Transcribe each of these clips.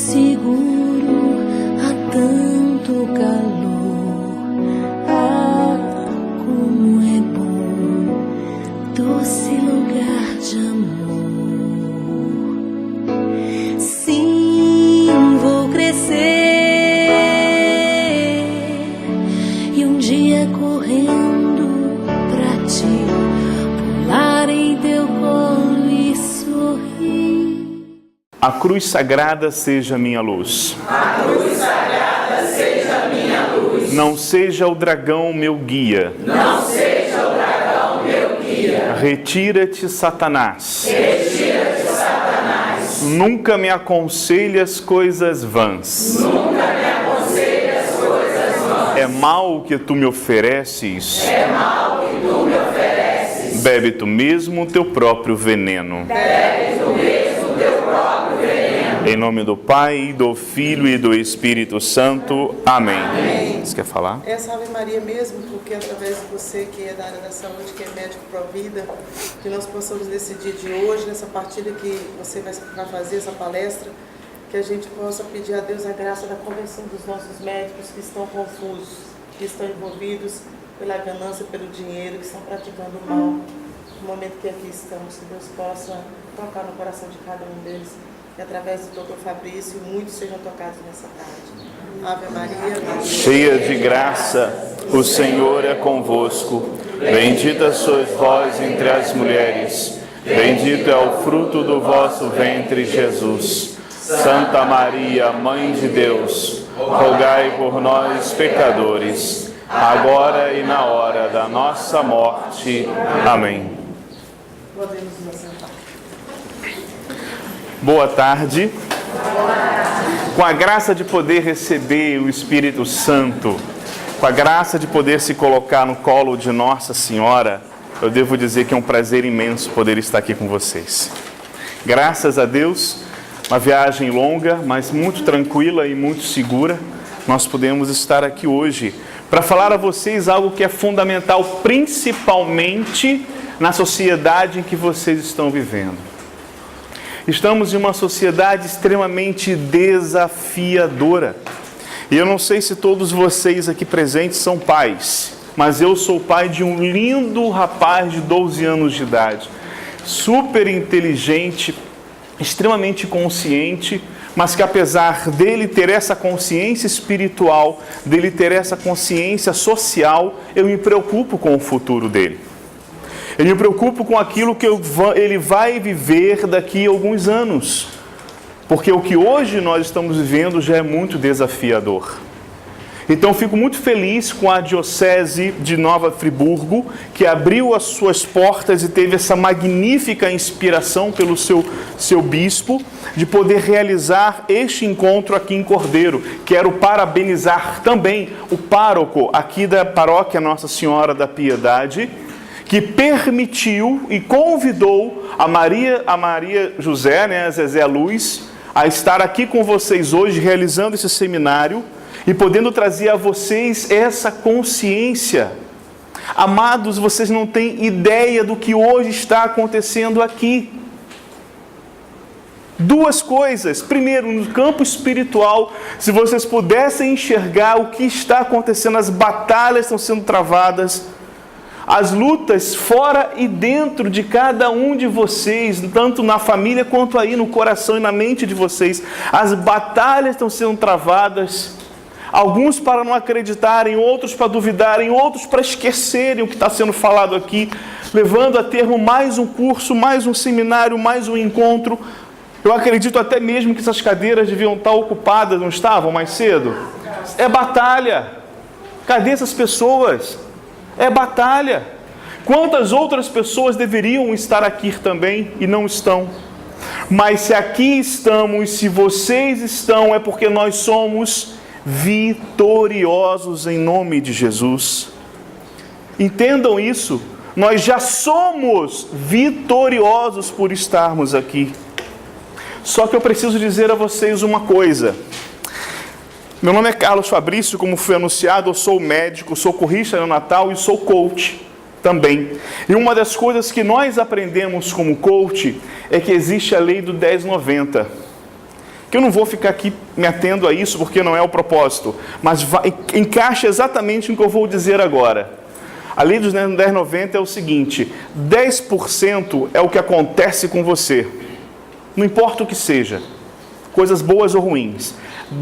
seguro a tanto calor. Ah, como é bom, doce lugar de amor. Sim, vou crescer e um dia correndo pra ti, pular em teu colo e sorrir. A cruz sagrada seja minha luz. A cruz sagrada seja minha luz. Não seja o dragão meu guia. Não seja o dragão meu guia. Retira-te, Satanás. Retira-te, Satanás. Nunca me aconselhas coisas vãs. Nunca me aconselhas coisas vãs. É mal o que tu me ofereces. É mal o que tu me ofereces. Bebe tu mesmo o teu próprio veneno. Bebe tu mesmo o teu próprio veneno. Em nome do Pai, do Filho e do Espírito Santo. Amém. Você quer falar? Essa Ave Maria mesmo, porque através de você que é da área da saúde, que é médico Provida, que nós possamos nesse dia de hoje, nessa partilha que você vai fazer, essa palestra, que a gente possa pedir a Deus a graça da conversão dos nossos médicos que estão confusos, que estão envolvidos pela ganância, pelo dinheiro, que estão praticando o mal. No momento que aqui estamos, que Deus possa tocar no coração de cada um deles, e através do Dr. Fabrício, muitos sejam tocados nessa tarde. Ave Maria, Cheia de graça, o Senhor é convosco. Bendita sois vós entre as mulheres. Bendito é o fruto do vosso ventre, Jesus. Santa Maria, Mãe de Deus, rogai por nós, pecadores, agora e na hora da nossa morte. Amém. podemos nos assentar. Boa tarde. Com a graça de poder receber o Espírito Santo, com a graça de poder se colocar no colo de Nossa Senhora, eu devo dizer que é um prazer imenso poder estar aqui com vocês. Graças a Deus, uma viagem longa, mas muito tranquila e muito segura, nós podemos estar aqui hoje para falar a vocês algo que é fundamental, principalmente na sociedade em que vocês estão vivendo. Estamos em uma sociedade extremamente desafiadora. E eu não sei se todos vocês aqui presentes são pais, mas eu sou pai de um lindo rapaz de 12 anos de idade, super inteligente, extremamente consciente, mas que apesar dele ter essa consciência espiritual, dele ter essa consciência social, eu me preocupo com o futuro dele. Eu me preocupo com aquilo que ele vai viver daqui a alguns anos. Porque o que hoje nós estamos vivendo já é muito desafiador. Então, fico muito feliz com a Diocese de Nova Friburgo, que abriu as suas portas e teve essa magnífica inspiração pelo seu bispo, de poder realizar este encontro aqui em Cordeiro. Quero parabenizar também o pároco aqui da paróquia Nossa Senhora da Piedade, que permitiu e convidou a Maria José, a Zezé Luz, a estar aqui com vocês hoje, realizando esse seminário e podendo trazer a vocês essa consciência. Amados, vocês não têm ideia do que hoje está acontecendo aqui. Duas coisas. Primeiro, no campo espiritual, se vocês pudessem enxergar o que está acontecendo, as batalhas estão sendo travadas, as lutas fora e dentro de cada um de vocês, tanto na família quanto aí no coração e na mente de vocês, as batalhas estão sendo travadas, alguns para não acreditarem, outros para duvidarem, outros para esquecerem o que está sendo falado aqui, levando a termo mais um curso, mais um seminário, mais um encontro. Eu acredito até mesmo que essas cadeiras deviam estar ocupadas, não estavam mais cedo? É batalha. Cadê essas pessoas? É batalha. Quantas outras pessoas deveriam estar aqui também e não estão? Mas se aqui estamos, se vocês estão, é porque nós somos vitoriosos em nome de Jesus. Entendam isso. Nós já somos vitoriosos por estarmos aqui. Só que eu preciso dizer a vocês uma coisa. Meu nome é Carlos Fabrício, como foi anunciado, eu sou médico, sou corrista neonatal e sou coach também. E uma das coisas que nós aprendemos como coach é que existe a lei do 10-90. que eu não vou ficar aqui me atendo a isso porque não é o propósito, mas encaixa exatamente no que eu vou dizer agora. A lei dos 10/90 é o seguinte: 10% é o que acontece com você, não importa o que seja, coisas boas ou ruins.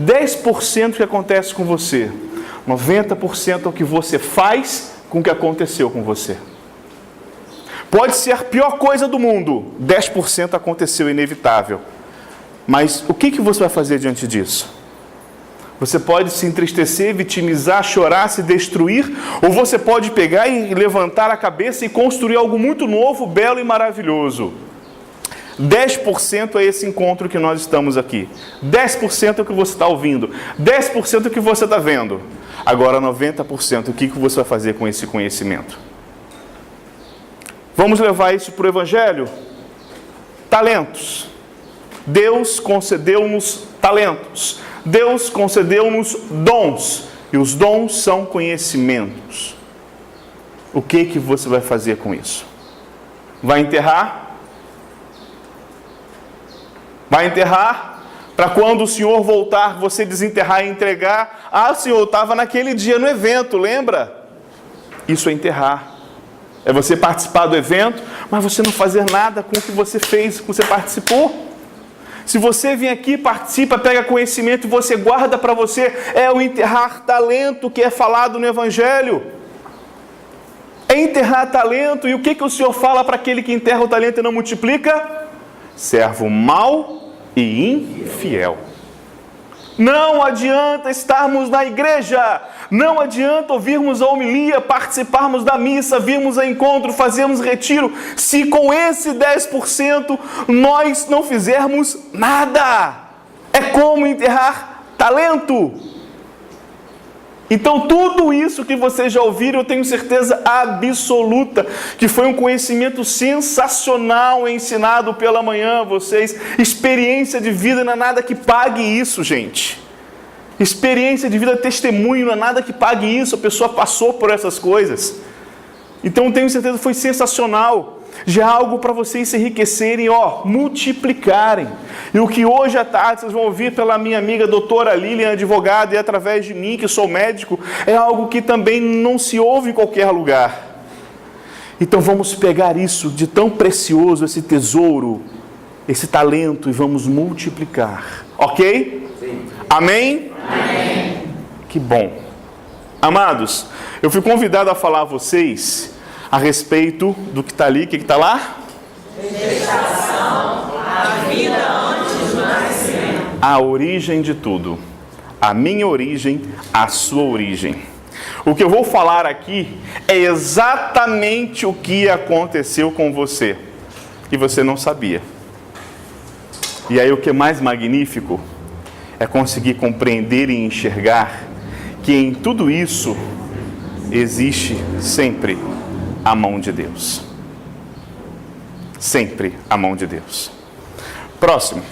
10% que acontece com você, 90% é o que você faz com o que aconteceu com você. Pode ser a pior coisa do mundo, 10% aconteceu, inevitável. Mas o que você vai fazer diante disso? Você pode se entristecer, vitimizar, chorar, se destruir, ou você pode pegar e levantar a cabeça e construir algo muito novo, belo e maravilhoso. 10% é esse encontro que nós estamos aqui. 10% é o que você está ouvindo. 10% é o que você está vendo. Agora 90%, o que você vai fazer com esse conhecimento? Vamos levar isso para o Evangelho? Talentos. Deus concedeu-nos talentos. Deus concedeu-nos dons. E os dons são conhecimentos. O que você vai fazer com isso? Vai enterrar? Vai enterrar? Para quando o Senhor voltar, você desenterrar e entregar. Ah, o Senhor estava naquele dia no evento, lembra? Isso é enterrar. É você participar do evento, mas você não fazer nada com o que você fez, com o que você participou. Se você vem aqui, participa, pega conhecimento e você guarda para você, é o enterrar talento que é falado no Evangelho. É enterrar talento. E o que o Senhor fala para aquele que enterra o talento e não multiplica? Servo mau e infiel. Não adianta estarmos na igreja, não adianta ouvirmos a homilia, participarmos da missa, virmos a encontro, fazermos retiro, se com esse 10% nós não fizermos nada. É como enterrar talento. Então tudo isso que vocês já ouviram, eu tenho certeza absoluta que foi um conhecimento sensacional ensinado pela manhã a vocês. Experiência de vida não é nada que pague isso, gente. Experiência de vida, testemunho, não é nada que pague isso. A pessoa passou por essas coisas. Então eu tenho certeza que foi sensacional. Já algo para vocês se enriquecerem, multiplicarem. E o que hoje à tarde vocês vão ouvir pela minha amiga doutora Lilian, advogada, e através de mim, que sou médico, é algo que também não se ouve em qualquer lugar. Então vamos pegar isso de tão precioso, esse tesouro, esse talento, e vamos multiplicar. Ok? Sim. Amém? Amém. Que bom. Amados, eu fui convidado a falar a vocês a respeito do que está ali. O que está lá? Gestação, a vida antes do nascimento. A origem de tudo. A minha origem, a sua origem. O que eu vou falar aqui é exatamente o que aconteceu com você. E você não sabia. E aí o que é mais magnífico é conseguir compreender e enxergar que em tudo isso existe sempre a mão de Deus. Sempre a mão de Deus. Próximo.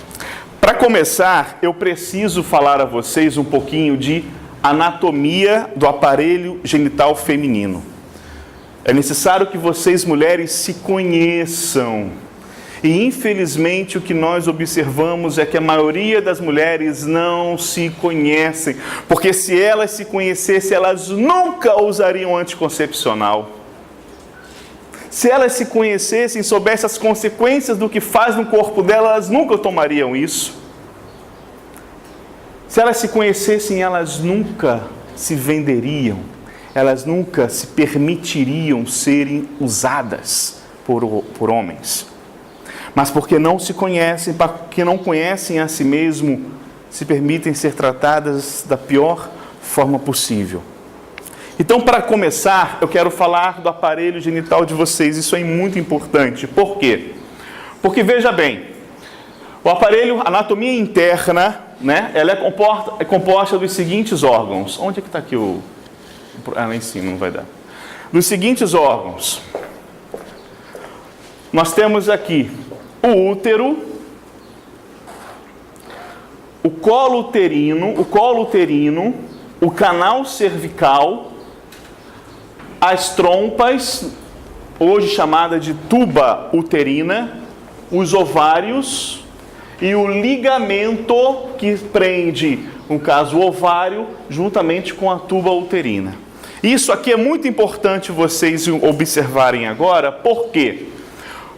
Para começar, eu preciso falar a vocês um pouquinho de anatomia do aparelho genital feminino. É necessário que vocês, mulheres, se conheçam. E infelizmente o que nós observamos é que a maioria das mulheres não se conhecem. Porque se elas se conhecessem, elas nunca usariam anticoncepcional. Se elas se conhecessem, soubessem as consequências do que faz no corpo delas, elas nunca tomariam isso. Se elas se conhecessem, elas nunca se venderiam. Elas nunca se permitiriam serem usadas por homens. Mas porque não se conhecem, porque não conhecem a si mesmo, se permitem ser tratadas da pior forma possível. Então, para começar, eu quero falar do aparelho genital de vocês. Isso é muito importante. Por quê? Porque, veja bem, o aparelho, a anatomia interna, né, ela é composta dos seguintes órgãos. Onde é que está aqui lá em cima, não vai dar. Dos seguintes órgãos. Nós temos aqui o útero, o colo uterino, o canal cervical, as trompas, hoje chamada de tuba uterina, os ovários e o ligamento que prende, no caso, o ovário, juntamente com a tuba uterina. Isso aqui é muito importante vocês observarem agora. Por quê?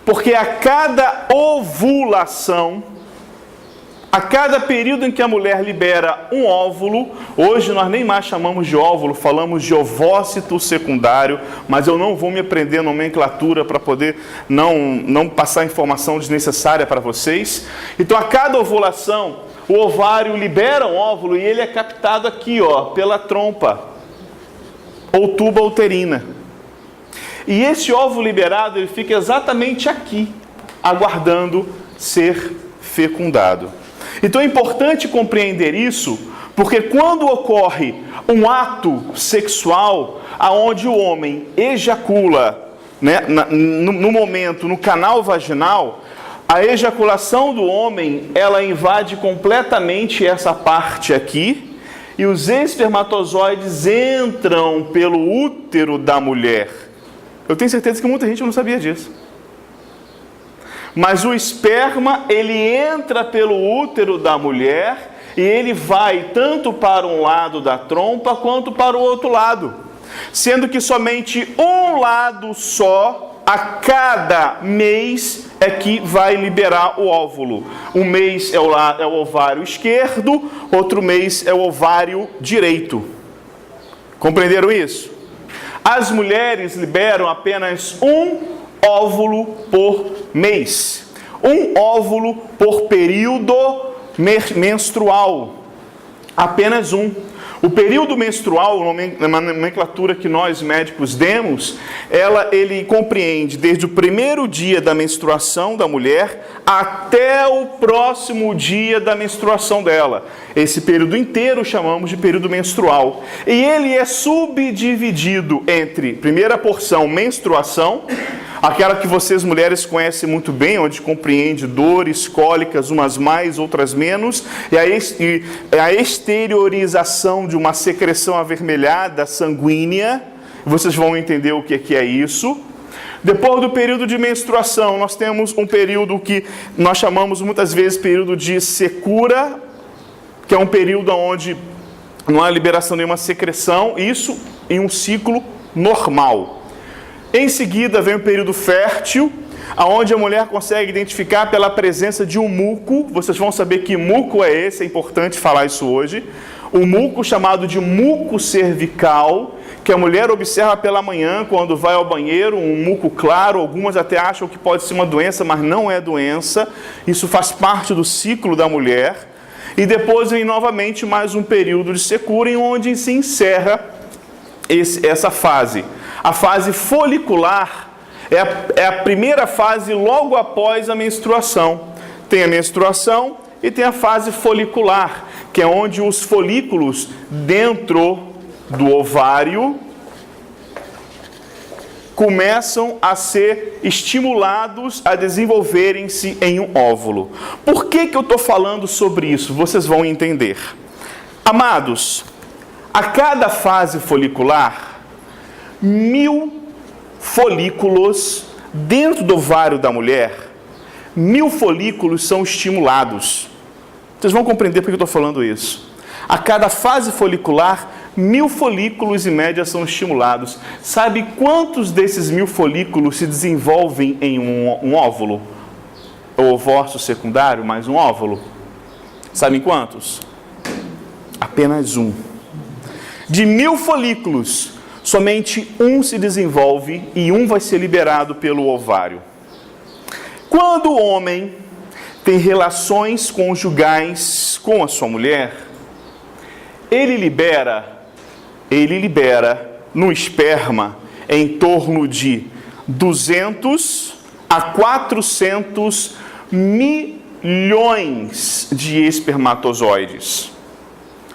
Porque a cada ovulação, a cada período em que a mulher libera um óvulo, hoje nós nem mais chamamos de óvulo, falamos de ovócito secundário, mas eu não vou me aprender nomenclatura para poder não passar informação desnecessária para vocês. Então, a cada ovulação, o ovário libera um óvulo e ele é captado aqui, pela trompa ou tuba uterina. E esse óvulo liberado, ele fica exatamente aqui, aguardando ser fecundado. Então é importante compreender isso, porque quando ocorre um ato sexual, aonde o homem ejacula, no momento, no canal vaginal, a ejaculação do homem, ela invade completamente essa parte aqui, e os espermatozoides entram pelo útero da mulher. Eu tenho certeza que muita gente não sabia disso. Mas o esperma, ele entra pelo útero da mulher e ele vai tanto para um lado da trompa quanto para o outro lado. Sendo que somente um lado só, a cada mês, é que vai liberar o óvulo. Um mês é o ovário esquerdo, outro mês é o ovário direito. Compreenderam isso? As mulheres liberam apenas um óvulo por mês. Um óvulo por período menstrual. Apenas um. O período menstrual, na nomenclatura que nós médicos demos, ele compreende desde o primeiro dia da menstruação da mulher até o próximo dia da menstruação dela. Esse período inteiro chamamos de período menstrual. E ele é subdividido entre, primeira porção, menstruação, aquela que vocês mulheres conhecem muito bem, onde compreende dores, cólicas, umas mais, outras menos, e a exteriorização de uma secreção avermelhada, sanguínea. Vocês vão entender o que é isso. Depois do período de menstruação, nós temos um período que nós chamamos muitas vezes período de secura, que é um período onde não há liberação de nenhuma secreção, isso em um ciclo normal. Em seguida vem o período fértil, onde a mulher consegue identificar pela presença de um muco. Vocês vão saber que muco é esse, é importante falar isso hoje. O muco chamado de muco cervical, que a mulher observa pela manhã quando vai ao banheiro, um muco claro. Algumas até acham que pode ser uma doença, mas não é doença. Isso faz parte do ciclo da mulher. E depois vem novamente mais um período de secura, em onde se encerra essa fase. A fase folicular é a primeira fase logo após a menstruação. Tem a menstruação e tem a fase folicular, que é onde os folículos dentro do ovário começam a ser estimulados a desenvolverem-se em um óvulo. Por que eu estou falando sobre isso? Vocês vão entender. Amados, a cada fase folicular, 1000 folículos dentro do ovário da mulher, 1000 folículos são estimulados. Vocês vão compreender por que eu estou falando isso. A cada fase folicular, 1000 folículos em média são estimulados. Sabe quantos desses 1000 folículos se desenvolvem em um óvulo? O ovócito secundário mais um óvulo? Sabem quantos? Apenas um. De 1000 folículos, somente um se desenvolve e um vai ser liberado pelo ovário. Quando o homem tem relações conjugais com a sua mulher, ele libera no esperma em torno de 200 a 400 milhões de espermatozoides.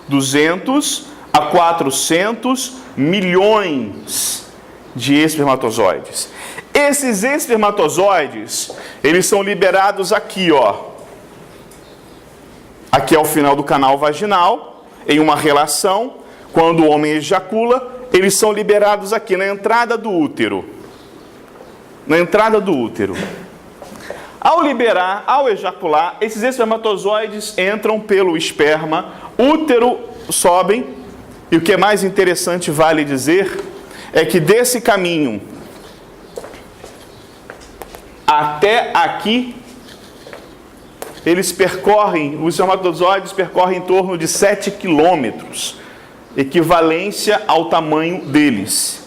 200 a 400 milhões de espermatozoides. Esses espermatozoides, eles são liberados aqui, Aqui é o final do canal vaginal, em uma relação, quando o homem ejacula, eles são liberados aqui, na entrada do útero. Na entrada do útero. Ao liberar, ao ejacular, esses espermatozoides entram pelo esperma, útero sobem, e o que é mais interessante, vale dizer, é que desse caminho até aqui, eles percorrem, os espermatozoides percorrem em torno de 7 quilômetros, equivalência ao tamanho deles.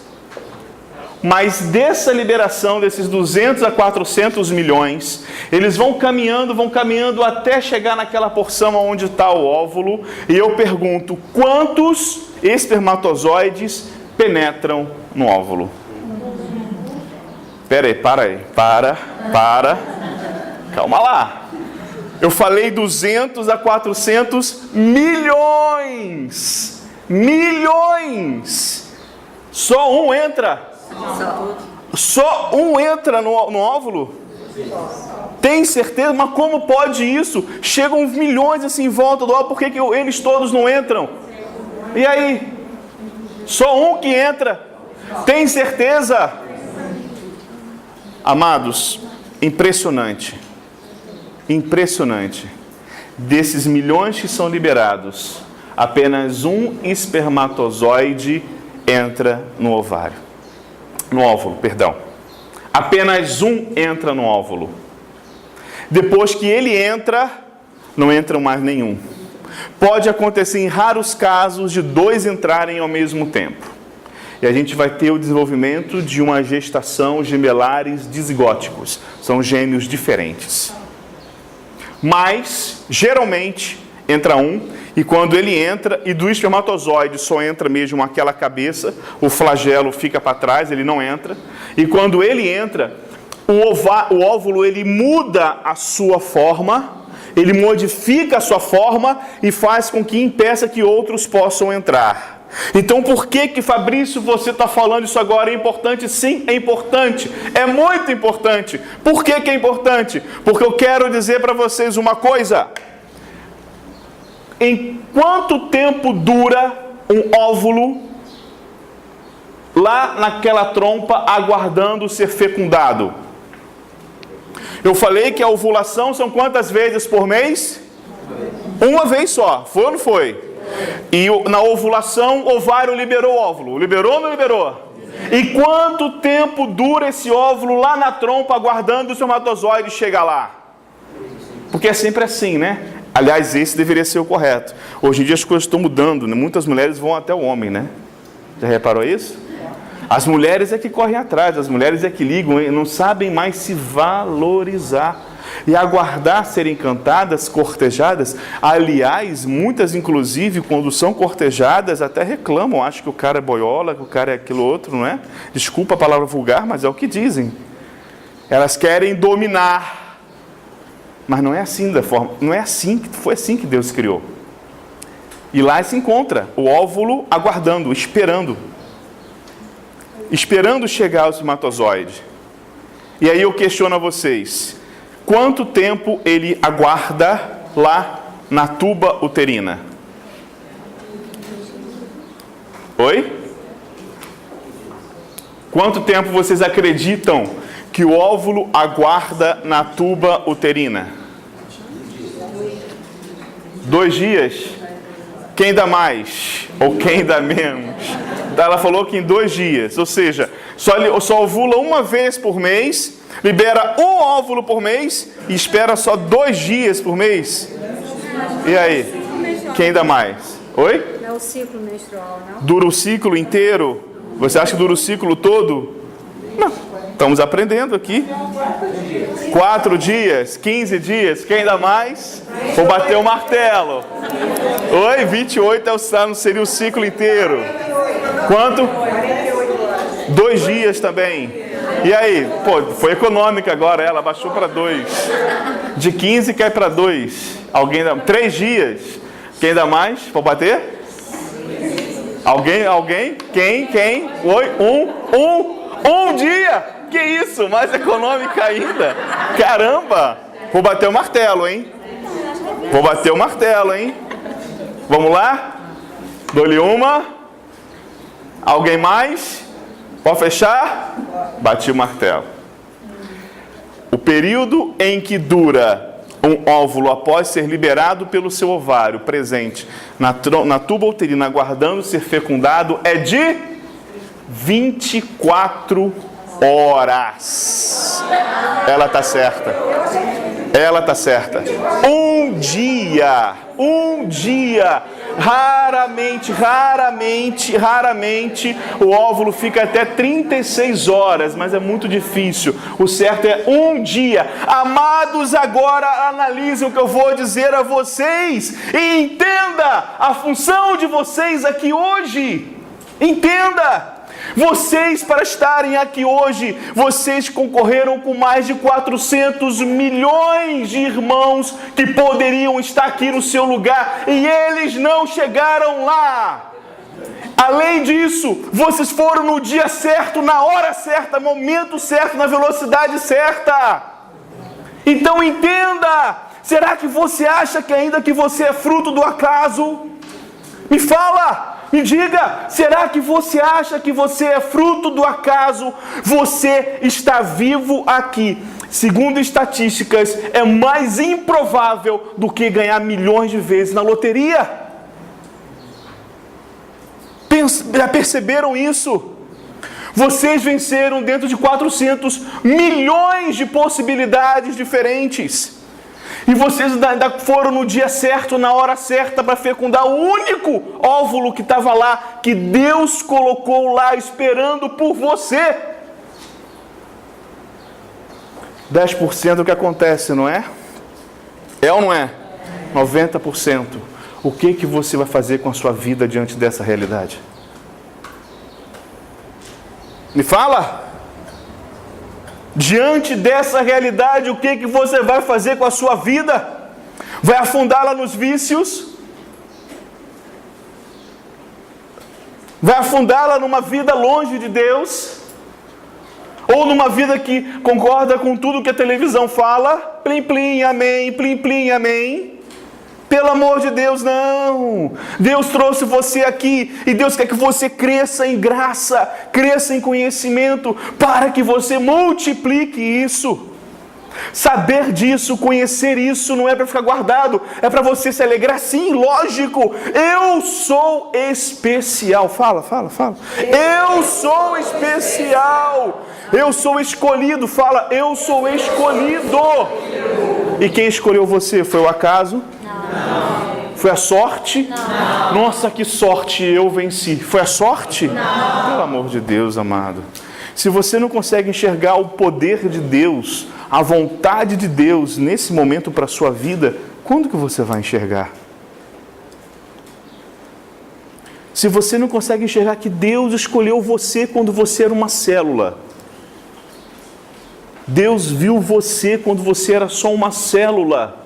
Mas dessa liberação, desses 200 a 400 milhões, eles vão caminhando até chegar naquela porção onde está o óvulo. E eu pergunto, quantos espermatozoides penetram no óvulo? Para. Calma lá. Eu falei 200 a 400 milhões. Milhões. Só um entra. Só um entra no óvulo? Tem certeza? Mas como pode isso? Chegam milhões assim em volta do óvulo, por que eles todos não entram? E aí? Só um que entra? Tem certeza? Amados, impressionante. Impressionante. Desses milhões que são liberados, apenas um espermatozoide entra no ovário. No óvulo, perdão. Apenas um entra no óvulo. Depois que ele entra, não entra mais nenhum. Pode acontecer em raros casos de 2 entrarem ao mesmo tempo. E a gente vai ter o desenvolvimento de uma gestação gemelares dizigóticos. São gêmeos diferentes. Mas, geralmente, entra um. E quando ele entra, e do espermatozoide só entra mesmo aquela cabeça, o flagelo fica para trás, ele não entra. E quando ele entra, o óvulo ele muda a sua forma, ele modifica a sua forma e faz com que impeça que outros possam entrar. Então por que Fabrício, você está falando isso agora? É importante? Sim, é importante. É muito importante. Por que é importante? Porque eu quero dizer para vocês uma coisa. Em quanto tempo dura um óvulo lá naquela trompa aguardando ser fecundado? Eu falei que a ovulação são quantas vezes por mês? Uma vez só. Foi ou não foi? E na ovulação, o ovário liberou o óvulo. Liberou ou não liberou? E quanto tempo dura esse óvulo lá na trompa aguardando o espermatozoide chegar lá? Porque é sempre assim, né? Aliás, esse deveria ser o correto. Hoje em dia as coisas estão mudando, né? Muitas mulheres vão até o homem, né? Já reparou isso? As mulheres é que correm atrás, as mulheres é que ligam, não sabem mais se valorizar. E aguardar serem cantadas, cortejadas. Aliás, muitas inclusive, quando são cortejadas, até reclamam. Acham que o cara é boiola, que o cara é aquilo outro, não é? Desculpa a palavra vulgar, mas é o que dizem. Elas querem dominar. Mas não é assim da forma, não é assim, foi assim que Deus criou. E lá se encontra o óvulo aguardando, esperando chegar ao espermatozoide. E aí eu questiono a vocês, quanto tempo ele aguarda lá na tuba uterina? Oi? Quanto tempo vocês acreditam que o óvulo aguarda na tuba uterina? 2 dias? Quem dá mais? Ou quem dá menos? Ela falou que em 2 dias. Ou seja, só ovula uma vez por mês, libera um óvulo por mês e espera só 2 dias por mês. E aí? Quem dá mais? Oi? Não é o ciclo menstrual, não? Dura o ciclo inteiro? Você acha que dura o ciclo todo? Não. Estamos aprendendo aqui. 4 dias, 15 dias, quem dá mais? Vou bater o martelo. Oi, 28 não seria o ciclo inteiro. Quanto? 2 dias também. E aí? Pô, foi econômica agora, ela baixou para 2. De 15 cai para 2. Alguém dá 3 dias. Quem dá mais? Vou bater? Alguém? Quem? Oi, um dia. Que isso? Mais econômica ainda? Caramba! Vou bater o martelo, hein? Vamos lá? Dou-lhe uma. Alguém mais? Pode fechar? Bati o martelo. período em que dura um óvulo após ser liberado pelo seu ovário presente na tuba uterina, aguardando ser fecundado, é de 24 horas. Ela está certa. Ela está certa. Um dia, raramente o óvulo fica até 36 horas, mas é muito difícil. O certo é um dia. Amados, agora analisem o que eu vou dizer a vocês e entenda a função de vocês aqui hoje. Entenda. Vocês, para estarem aqui hoje, vocês concorreram com mais de 400 milhões de irmãos que poderiam estar aqui no seu lugar e eles não chegaram lá. Além disso, vocês foram no dia certo, na hora certa, no momento certo, na velocidade certa. Então entenda, será que você acha que ainda que você é fruto do acaso? Me fala! Me diga, será que você acha que você é fruto do acaso? Você está vivo aqui. Segundo estatísticas, é mais improvável do que ganhar milhões de vezes na loteria. Já perceberam isso? Vocês venceram dentro de 400 milhões de possibilidades diferentes. E vocês ainda foram no dia certo, na hora certa, para fecundar o único óvulo que estava lá, que Deus colocou lá esperando por você. 10% do que acontece, não é? É ou não é? 90%. O que você vai fazer com a sua vida diante dessa realidade? Me fala! Diante dessa realidade, o que você vai fazer com a sua vida? Vai afundá-la nos vícios? Vai afundá-la numa vida longe de Deus? Ou numa vida que concorda com tudo que a televisão fala? Plim, plim, amém, plim, plim, amém. Pelo amor de Deus, não. Deus trouxe você aqui e Deus quer que você cresça em graça, cresça em conhecimento, para que você multiplique isso. Saber disso, conhecer isso, não é para ficar guardado, é para você se alegrar. Sim, lógico. Eu sou especial. Fala. Eu sou especial. Eu sou escolhido. Fala, eu sou escolhido. E quem escolheu você? Foi o acaso? Não. Foi a sorte? Não. Nossa, que sorte, eu venci. Foi a sorte? Não. Pelo amor de Deus, amado. Se você não consegue enxergar o poder de Deus, a vontade de Deus nesse momento para a sua vida, quando que você vai enxergar? Se você não consegue enxergar que Deus escolheu você quando você era uma célula, Deus viu você quando você era só uma célula,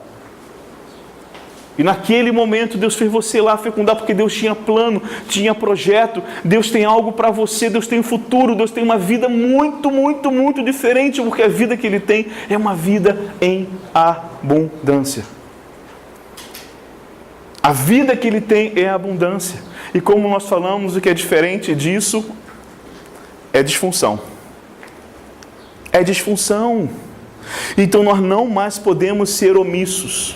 e naquele momento Deus fez você lá fecundar, porque Deus tinha plano, tinha projeto, Deus tem algo para você, Deus tem um futuro, Deus tem uma vida muito, muito, muito diferente, porque a vida que Ele tem é uma vida em abundância. A vida que Ele tem é abundância. E como nós falamos, o que é diferente disso é disfunção. É disfunção. Então nós não mais podemos ser omissos.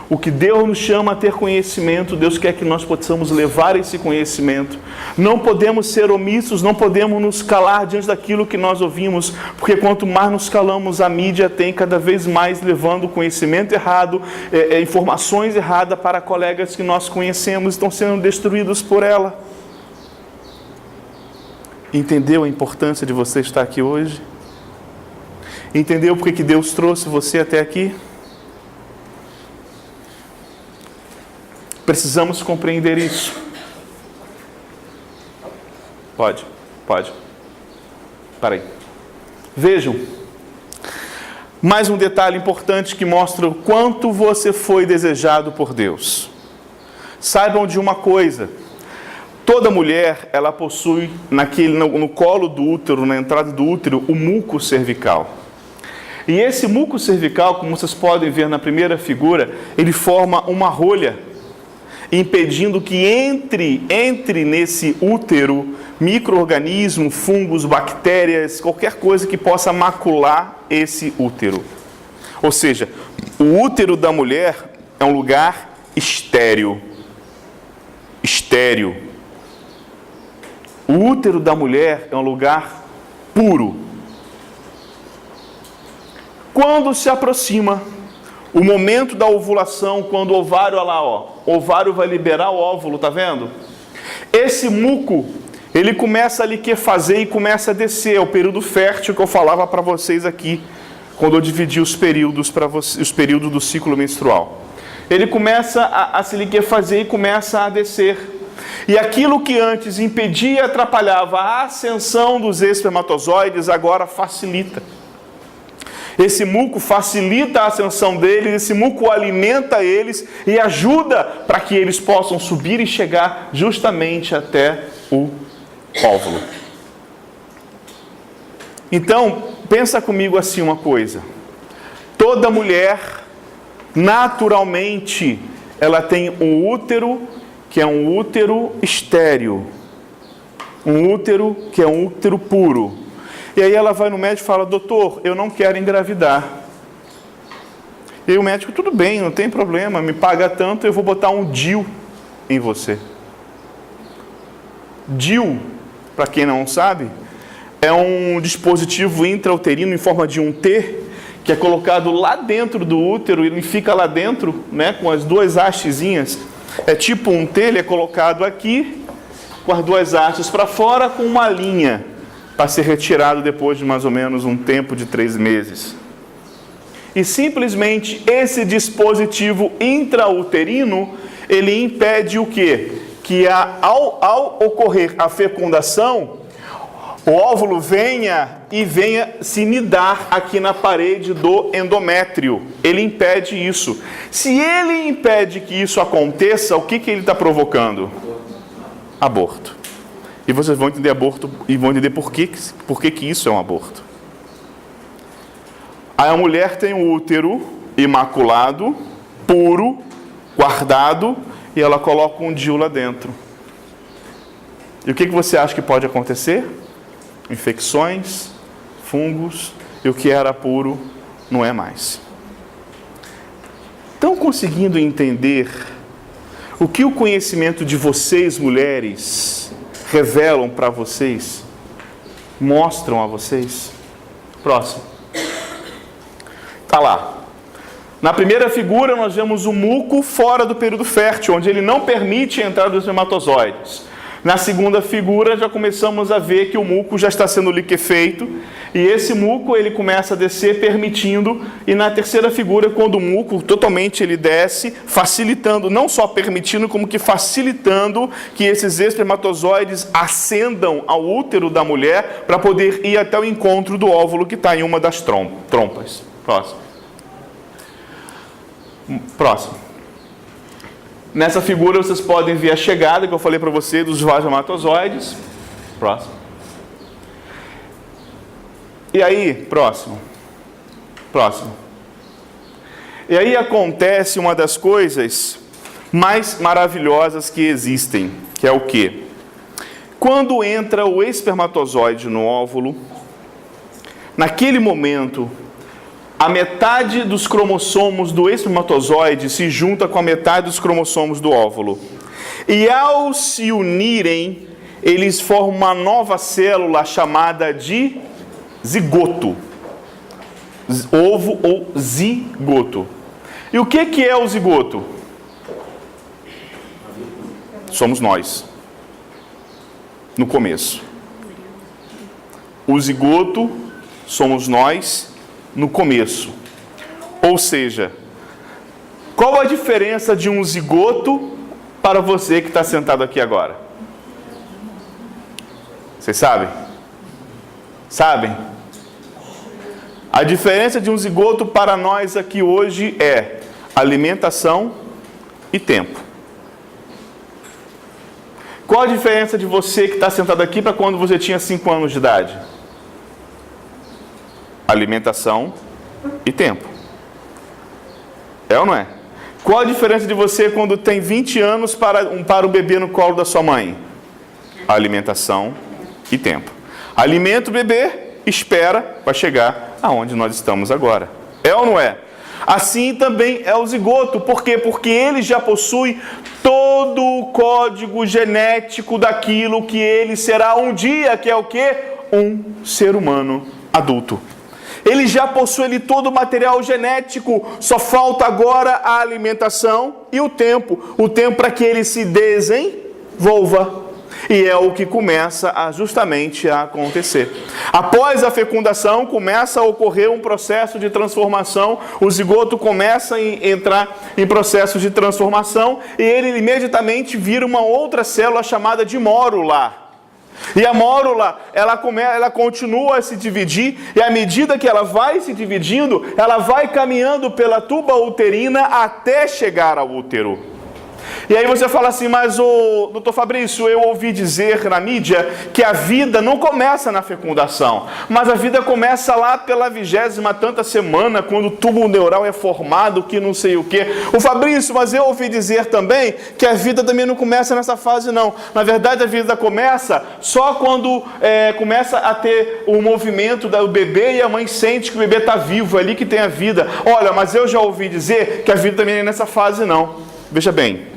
O que Deus nos chama a ter conhecimento, Deus quer que nós possamos levar esse conhecimento. Não podemos ser omissos, não podemos nos calar diante daquilo que nós ouvimos, porque quanto mais nos calamos, a mídia tem cada vez mais levando conhecimento errado, informações erradas para colegas que nós conhecemos, estão sendo destruídos por ela. Entendeu a importância de você estar aqui hoje? Entendeu porque que Deus trouxe você até aqui? Precisamos compreender isso. Pode. Para aí. Vejam. Mais um detalhe importante que mostra o quanto você foi desejado por Deus. Saibam de uma coisa. Toda mulher, ela possui no colo do útero, na entrada do útero, o muco cervical. E esse muco cervical, como vocês podem ver na primeira figura, ele forma uma rolha, impedindo que entre nesse útero micro-organismo, fungos, bactérias, qualquer coisa que possa macular esse útero. Ou seja, o útero da mulher é um lugar estéril. Estéril. O útero da mulher é um lugar puro. Quando se aproxima o momento da ovulação, quando o ovário, olha lá, ó, o ovário vai liberar o óvulo, tá vendo? Esse muco, ele começa a liquefazer e começa a descer, é o período fértil que eu falava para vocês aqui, quando eu dividi os períodos para vocês, os períodos do ciclo menstrual. Ele começa a se liquefazer e começa a descer. E aquilo que antes impedia e atrapalhava a ascensão dos espermatozoides, agora facilita. Esse muco facilita a ascensão deles, esse muco alimenta eles e ajuda para que eles possam subir e chegar justamente até o óvulo. Então, pensa comigo assim uma coisa. Toda mulher, naturalmente, ela tem um útero que é um útero estéril. Um útero que é um útero puro. E aí ela vai no médico e fala, doutor, eu não quero engravidar. E aí o médico, tudo bem, não tem problema, me paga tanto, eu vou botar um DIU em você. DIU, para quem não sabe, é um dispositivo intrauterino em forma de um T, que é colocado lá dentro do útero, ele fica lá dentro, né, com as duas hastezinhas. É tipo um T, ele é colocado aqui, com as duas hastes para fora, com uma linha, para ser retirado depois de mais ou menos um tempo de 3 meses. E simplesmente esse dispositivo intrauterino, ele impede o quê? Que ao ocorrer a fecundação, o óvulo venha se nidar aqui na parede do endométrio. Ele impede isso. Se ele impede que isso aconteça, o que ele está provocando? Aborto. E vocês vão entender aborto e vão entender por que isso é um aborto. Aí a mulher tem um útero imaculado, puro, guardado, e ela coloca um DIU lá dentro. E o que você acha que pode acontecer? Infecções, fungos, e o que era puro não é mais. Estão conseguindo entender o que o conhecimento de vocês, mulheres, revelam para vocês, mostram a vocês? Próximo. Está lá. Na primeira figura nós vemos o muco fora do período fértil, onde ele não permite a entrada dos espermatozoides. Na segunda figura já começamos a ver que o muco já está sendo liquefeito, e esse muco ele começa a descer permitindo, e na terceira figura, quando o muco totalmente ele desce, facilitando, não só permitindo, como que facilitando que esses espermatozoides ascendam ao útero da mulher para poder ir até o encontro do óvulo que está em uma das trompas. Próximo. Nessa figura vocês podem ver a chegada que eu falei para você dos espermatozoides. Próximo. E aí, próximo. E aí acontece uma das coisas mais maravilhosas que existem, que é o quê? Quando entra o espermatozoide no óvulo, naquele momento, a metade dos cromossomos do espermatozoide se junta com a metade dos cromossomos do óvulo. E ao se unirem, eles formam uma nova célula chamada de zigoto. Ovo ou zigoto. E o que é o zigoto? Somos nós. No começo. O zigoto somos nós no começo. Ou seja, qual a diferença de um zigoto para você que está sentado aqui agora? Vocês sabem? Sabem? A diferença de um zigoto para nós aqui hoje é alimentação e tempo. Qual a diferença de você que está sentado aqui para quando você tinha 5 anos de idade? Alimentação e tempo. É ou não é? Qual a diferença de você quando tem 20 anos para o bebê no colo da sua mãe? Alimentação e tempo. Alimenta o bebê, espera para chegar aonde nós estamos agora. É ou não é? Assim também é o zigoto. Por quê? Porque ele já possui todo o código genético daquilo que ele será um dia, que é o quê? Um ser humano adulto. Ele já possui todo o material genético, só falta agora a alimentação e o tempo para que ele se desenvolva. E é o que começa justamente a acontecer. Após a fecundação, começa a ocorrer um processo de transformação. O zigoto começa a entrar em processo de transformação e ele imediatamente vira uma outra célula chamada de mórula. E a mórula, ela continua a se dividir, e à medida que ela vai se dividindo, ela vai caminhando pela tuba uterina até chegar ao útero. E aí você fala assim, mas doutor Fabrício, eu ouvi dizer na mídia que a vida não começa na fecundação, mas a vida começa lá pela 20ª tanta semana, quando o tubo neural é formado, que não sei o quê. O Fabrício, mas eu ouvi dizer também que a vida também não começa nessa fase não. Na verdade a vida começa só quando começa a ter o movimento do bebê e a mãe sente que o bebê está vivo, ali que tem a vida. Olha, mas eu já ouvi dizer que a vida também não é nessa fase não. Veja bem,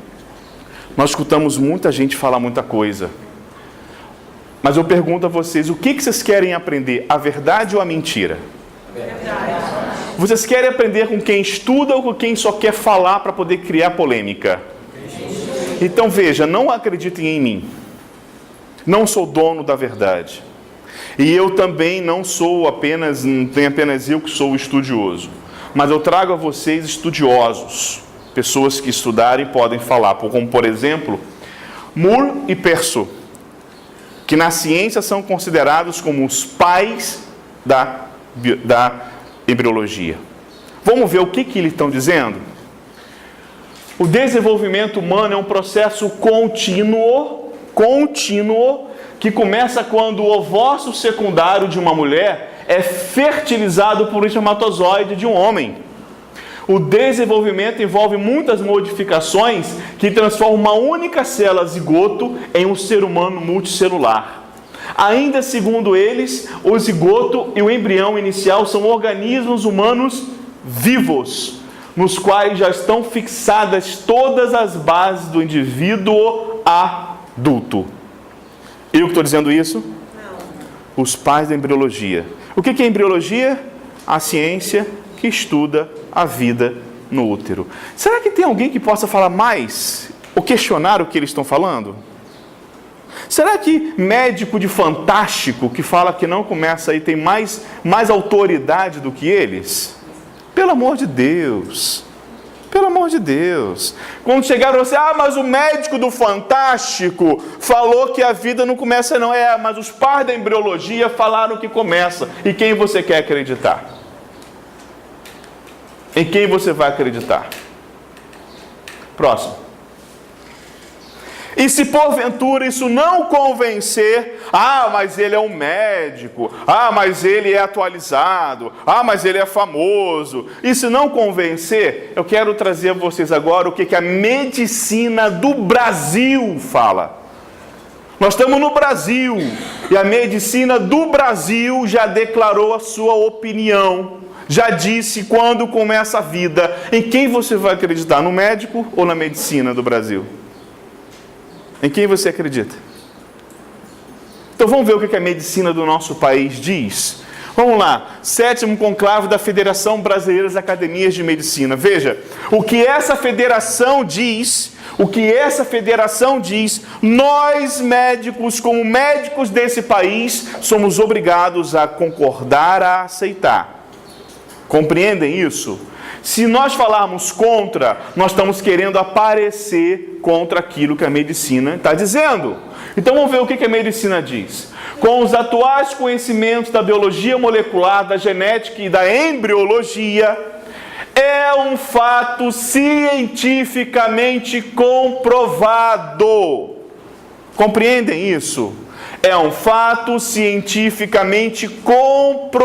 nós escutamos muita gente falar muita coisa. Mas eu pergunto a vocês, o que vocês querem aprender? A verdade ou a mentira? Verdade. Vocês querem aprender com quem estuda ou com quem só quer falar para poder criar polêmica? Então veja, não acreditem em mim. Não sou dono da verdade. E eu também não tem apenas eu que sou estudioso. Mas eu trago a vocês estudiosos. Pessoas que estudarem podem falar, como por exemplo, Moore e Perso, que na ciência são considerados como os pais da embriologia. Vamos ver o que eles estão dizendo? O desenvolvimento humano é um processo contínuo, que começa quando o ovócito secundário de uma mulher é fertilizado por um espermatozoide de um homem. O desenvolvimento envolve muitas modificações que transformam uma única célula zigoto em um ser humano multicelular. Ainda segundo eles, o zigoto e o embrião inicial são organismos humanos vivos, nos quais já estão fixadas todas as bases do indivíduo adulto. Eu que estou dizendo isso? Não. Os pais da embriologia. O que é embriologia? A ciência que estuda a vida no útero. Será que tem alguém que possa falar mais ou questionar o que eles estão falando? Será que médico de fantástico que fala que não começa aí tem mais autoridade do que eles? Pelo amor de Deus. Pelo amor de Deus. Quando chegaram você, mas o médico do fantástico falou que a vida não começa não. Mas os pais da embriologia falaram que começa. E quem você quer acreditar? Em quem você vai acreditar? Próximo. E se porventura isso não convencer, mas ele é um médico, mas ele é atualizado, mas ele é famoso. E se não convencer, eu quero trazer a vocês agora o que a medicina do Brasil fala. Nós estamos no Brasil, e a medicina do Brasil já declarou a sua opinião. Já disse quando começa a vida. Em quem você vai acreditar? No médico ou na medicina do Brasil? Em quem você acredita? Então vamos ver o que a medicina do nosso país diz. Vamos lá. 7º conclave da Federação Brasileira das Academias de Medicina. Veja, o que essa federação diz, nós médicos, como médicos desse país, somos obrigados a concordar, a aceitar. Compreendem isso? Se nós falarmos contra, nós estamos querendo aparecer contra aquilo que a medicina está dizendo. Então vamos ver o que a medicina diz. Com os atuais conhecimentos da biologia molecular, da genética e da embriologia, é um fato cientificamente comprovado. Compreendem isso? É um fato cientificamente comprovado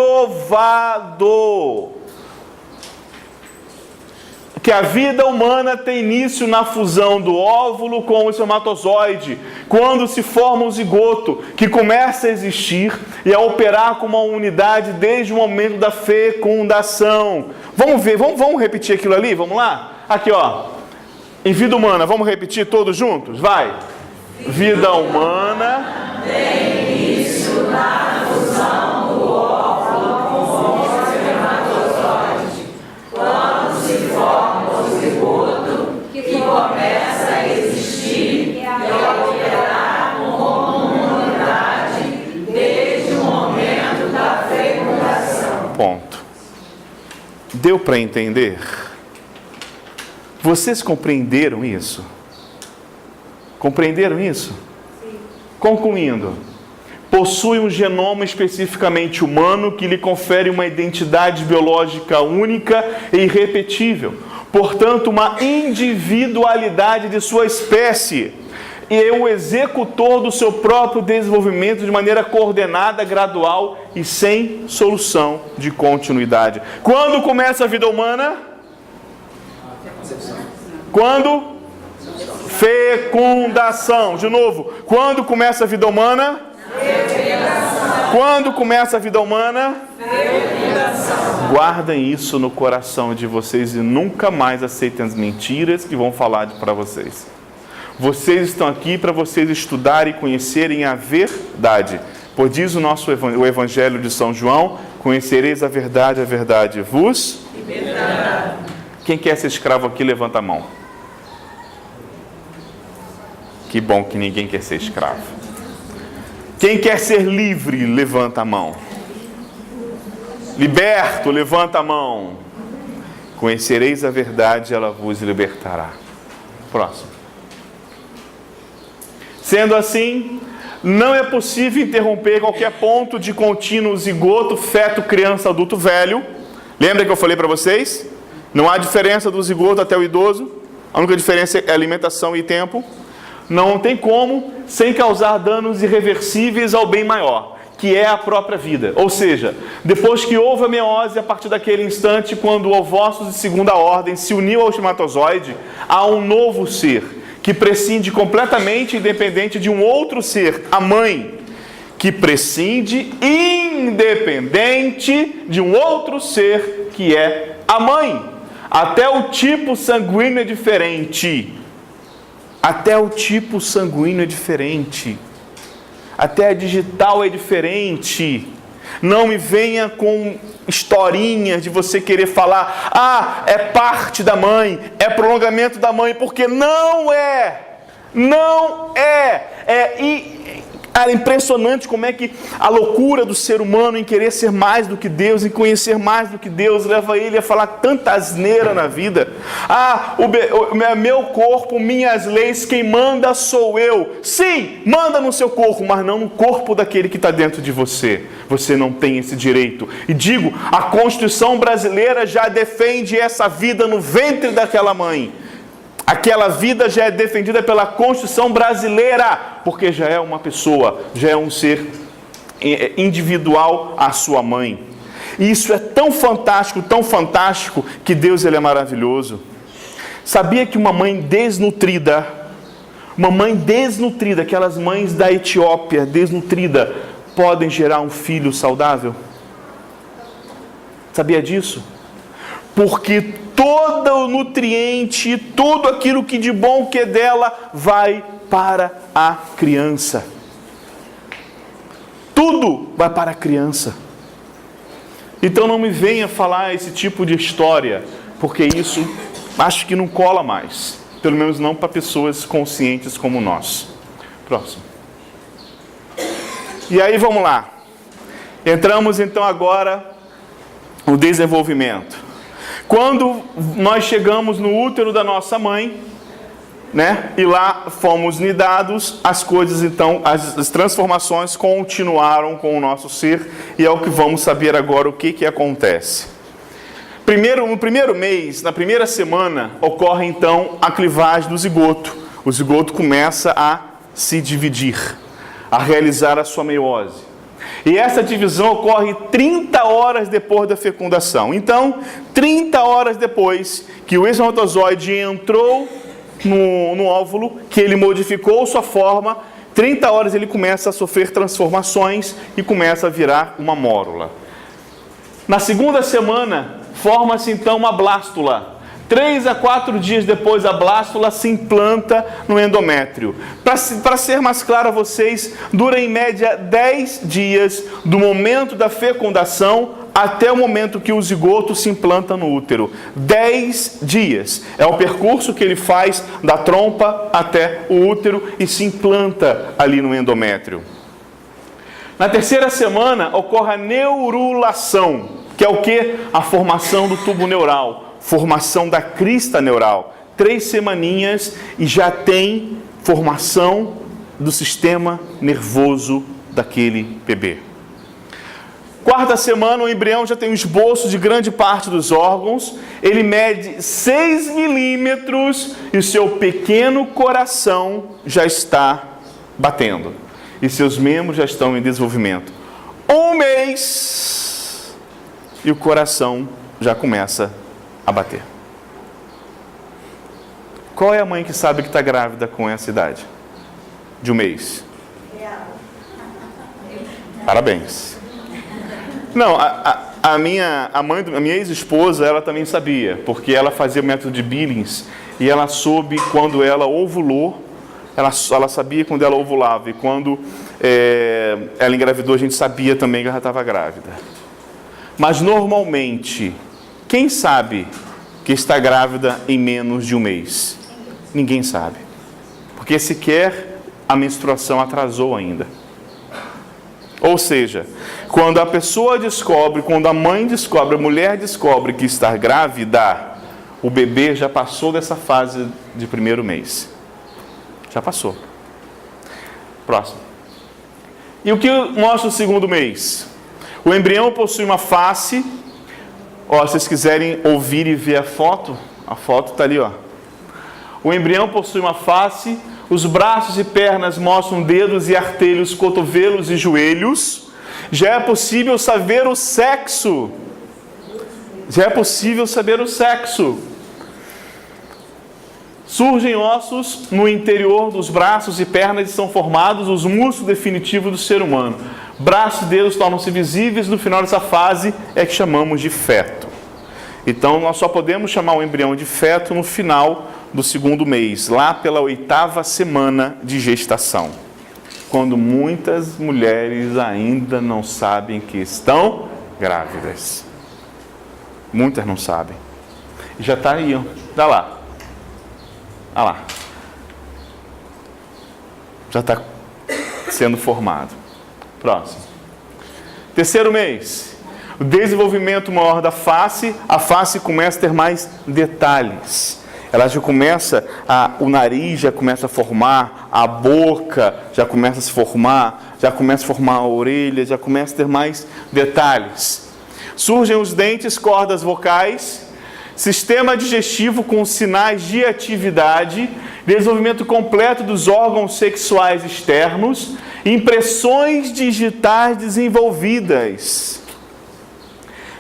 que a vida humana tem início na fusão do óvulo com o espermatozoide, quando se forma o zigoto, que começa a existir e a operar como uma unidade desde o momento da fecundação. Vamos ver, vamos repetir aquilo ali? Vamos lá? Aqui, ó. Em vida humana, vamos repetir todos juntos? Vai! Vida humana tem início na fusão do óvulo com o espermatozoide, quando se forma o zigoto, que começa a existir e a operar como unidade desde o momento da fecundação. Ponto. Deu para entender? Vocês compreenderam isso? Compreenderam isso? Sim. Concluindo, possui um genoma especificamente humano que lhe confere uma identidade biológica única e irrepetível, portanto, uma individualidade de sua espécie, e é o executor do seu próprio desenvolvimento de maneira coordenada, gradual e sem solução de continuidade. Quando começa a vida humana? Quando? Fecundação. De novo, quando começa a vida humana? Fecundação. Quando começa a vida humana? Fecundação. Guardem isso no coração de vocês e nunca mais aceitem as mentiras que vão falar para vocês. Vocês estão aqui para vocês estudarem e conhecerem a verdade. Pois diz o Evangelho de São João: conhecereis a verdade vos libertará. Quem quer ser escravo aqui, levanta a mão. Que bom que ninguém quer ser escravo. Quem quer ser livre, levanta a mão. Liberto, levanta a mão. Conhecereis a verdade, ela vos libertará. Próximo. Sendo assim, não é possível interromper qualquer ponto de contínuo zigoto, feto, criança, adulto, velho. Lembra que eu falei para vocês? Não há diferença do zigoto até o idoso. A única diferença é alimentação e tempo. Não tem como, sem causar danos irreversíveis ao bem maior, que é a própria vida. Ou seja, depois que houve a meiose, a partir daquele instante, quando o ovócito de segunda ordem se uniu ao espermatozoide, há um novo ser, que prescinde completamente independente de um outro ser, a mãe, que prescinde independente de um outro ser, que é a mãe. Até o tipo sanguíneo é diferente. Até o tipo sanguíneo é diferente. Até a digital é diferente. Não me venha com historinhas de você querer falar: ah, é parte da mãe, é prolongamento da mãe, porque não é. Não é. Cara, impressionante como é que a loucura do ser humano em querer ser mais do que Deus, em conhecer mais do que Deus, leva ele a falar tanta asneira na vida. Ah, meu corpo, minhas leis, quem manda sou eu. Sim, manda no seu corpo, mas não no corpo daquele que está dentro de você. Você não tem esse direito. E digo, a Constituição brasileira já defende essa vida no ventre daquela mãe. Aquela vida já é defendida pela Constituição brasileira, porque já é uma pessoa, já é um ser individual à sua mãe. E isso é tão fantástico, que Deus ele é maravilhoso. Sabia que uma mãe desnutrida, aquelas mães da Etiópia, desnutrida, podem gerar um filho saudável? Sabia disso? Porque todo o nutriente, tudo aquilo que de bom que é dela, vai para a criança. Tudo vai para a criança. Então não me venha falar esse tipo de história, porque isso acho que não cola mais. Pelo menos não para pessoas conscientes como nós. Próximo. E aí vamos lá. Entramos então agora no desenvolvimento. Quando nós chegamos no útero da nossa mãe, né, e lá fomos nidados, as coisas então, as transformações continuaram com o nosso ser, e é o que vamos saber agora o que acontece. No primeiro mês, na primeira semana, ocorre então a clivagem do zigoto. O zigoto começa a se dividir, a realizar a sua meiose. E essa divisão ocorre 30 horas depois da fecundação. Então, 30 horas depois que o espermatozoide entrou no óvulo, que ele modificou sua forma, 30 horas ele começa a sofrer transformações e começa a virar uma mórula. Na segunda semana, forma-se então uma blástula. 3 a 4 dias depois, a blástula se implanta no endométrio. Para ser mais claro a vocês, dura em média 10 dias do momento da fecundação até o momento que o zigoto se implanta no útero. 10 dias. É o percurso que ele faz da trompa até o útero e se implanta ali no endométrio. Na terceira semana, ocorre a neurulação, que é o quê? A formação do tubo neural. Formação da crista neural. 3 semaninhas e já tem formação do sistema nervoso daquele bebê. Quarta semana, o embrião já tem um esboço de grande parte dos órgãos. Ele mede 6 milímetros e o seu pequeno coração já está batendo. E seus membros já estão em desenvolvimento. 1 mês e o coração já começa a bater. Qual é a mãe que sabe que está grávida com essa idade? De 1 mês. Parabéns. Não, a minha ex-esposa, ela também sabia, porque ela fazia o método de Billings e ela soube quando ela ovulou, ela sabia quando ela ovulava, e quando ela engravidou, a gente sabia também que ela estava grávida. Mas normalmente, quem sabe que está grávida em menos de 1 mês? Ninguém sabe. Porque sequer a menstruação atrasou ainda. Ou seja, quando a pessoa descobre, quando a mãe descobre, a mulher descobre que está grávida, o bebê já passou dessa fase de 1º mês. Já passou. Próximo. E o que mostra o 2º mês? O embrião possui uma face. Ó, se vocês quiserem ouvir e ver a foto está ali, ó. O embrião possui uma face, os braços e pernas mostram dedos e artelhos, cotovelos e joelhos. Já é possível saber o sexo. Surgem ossos no interior dos braços e pernas e são formados os músculos definitivos do ser humano. Braços e dedos tornam-se visíveis, no final dessa fase é que chamamos de feto. Então, nós só podemos chamar o embrião de feto no final do 2º mês, lá pela 8ª semana de gestação, quando muitas mulheres ainda não sabem que estão grávidas. Muitas não sabem. E já está aí, ó. Dá lá. Olha lá. Já está sendo formado. Próximo. 3º mês. O desenvolvimento maior da face, a face começa a ter mais detalhes. Ela já começa, o nariz já começa a formar, a boca já começa a se formar, já começa a formar a orelha, já começa a ter mais detalhes. Surgem os dentes, cordas vocais, sistema digestivo com sinais de atividade, desenvolvimento completo dos órgãos sexuais externos, impressões digitais desenvolvidas.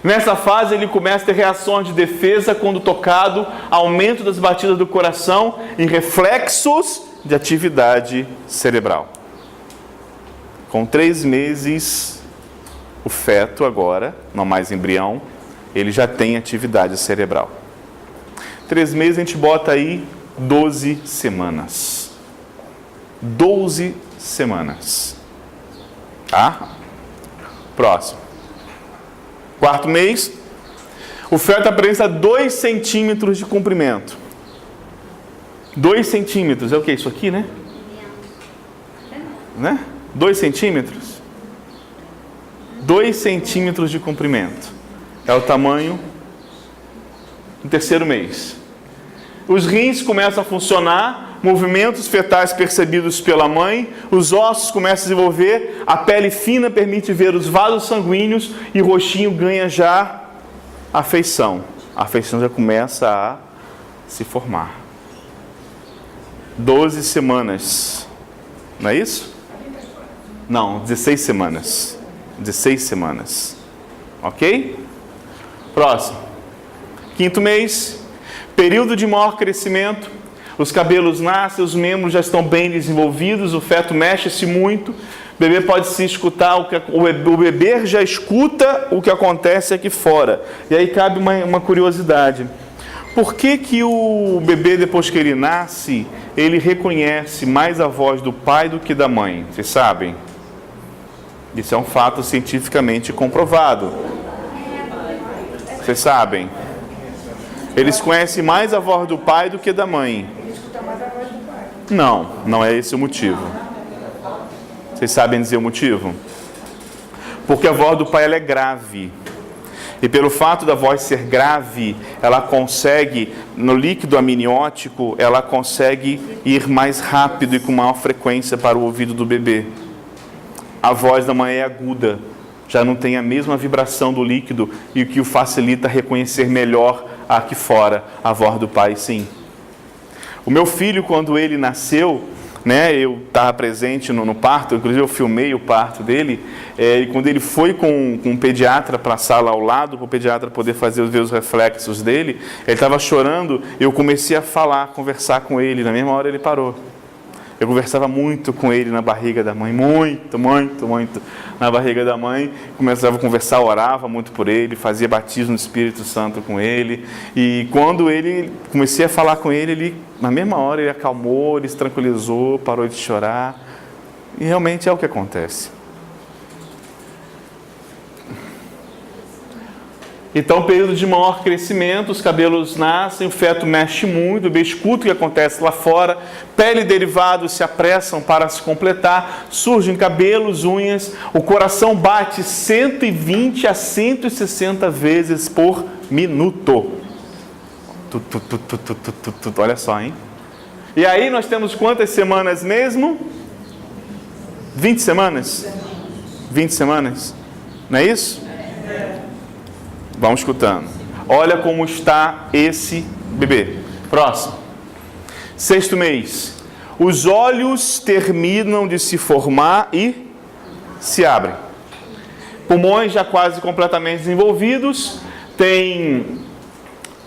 Nessa fase ele começa a ter reações de defesa quando tocado, aumento das batidas do coração e reflexos de atividade cerebral. Com 3 meses, o feto agora, não mais embrião, ele já tem atividade cerebral. 3 meses a gente bota aí 12 semanas. 12 semanas. Tá? Próximo. 4º mês, o feto apresenta 2 centímetros de comprimento. 2 centímetros, é o que? Isso aqui, né? 2 centímetros? 2 centímetros de comprimento. É o tamanho do 3º mês. Os rins começam a funcionar, movimentos fetais percebidos pela mãe, os ossos começam a desenvolver, a pele fina permite ver os vasos sanguíneos e o rostinho ganha já a feição. A feição já começa a se formar. 12 semanas. Não é isso? Não, 16 semanas. 16 semanas. Ok? Próximo. 5º mês, período de maior crescimento. Os cabelos nascem, os membros já estão bem desenvolvidos, o feto mexe-se muito. O bebê pode se escutar, o bebê já escuta o que acontece aqui fora. E aí cabe uma curiosidade. Por que que o bebê, depois que ele nasce, ele reconhece mais a voz do pai do que da mãe? Vocês sabem? Isso é um fato cientificamente comprovado. Vocês sabem? Eles conhecem mais a voz do pai do que da mãe. Não, não é esse o motivo. Vocês sabem dizer o motivo? Porque a voz do pai ela é grave. E pelo fato da voz ser grave, ela consegue, no líquido amniótico, ela consegue ir mais rápido e com maior frequência para o ouvido do bebê. A voz da mãe é aguda, já não tem a mesma vibração do líquido e o que o facilita reconhecer melhor aqui fora. A voz do pai, sim. O meu filho, quando ele nasceu, eu estava presente no parto, inclusive eu filmei o parto dele, e quando ele foi com um pediatra para a sala ao lado, para o pediatra poder ver os reflexos dele, ele estava chorando, eu comecei a conversar com ele, na mesma hora ele parou. Eu conversava muito com ele na barriga da mãe, muito na barriga da mãe. Começava a conversar, orava muito por ele, fazia batismo do Espírito Santo com ele. E quando comecei a falar com ele, na mesma hora ele acalmou, ele se tranquilizou, parou de chorar. E realmente é o que acontece. Então, período de maior crescimento, os cabelos nascem, o feto mexe muito, o bebê escuta o que acontece lá fora, pele e derivados se apressam para se completar, surgem cabelos, unhas, o coração bate 120 a 160 vezes por minuto. Olha só, hein? E aí nós temos quantas semanas mesmo? 20 semanas? 20 semanas? Não é isso? Vamos escutando. Olha como está esse bebê. Próximo. 6º mês. Os olhos terminam de se formar e se abrem. Pulmões já quase completamente desenvolvidos. Tem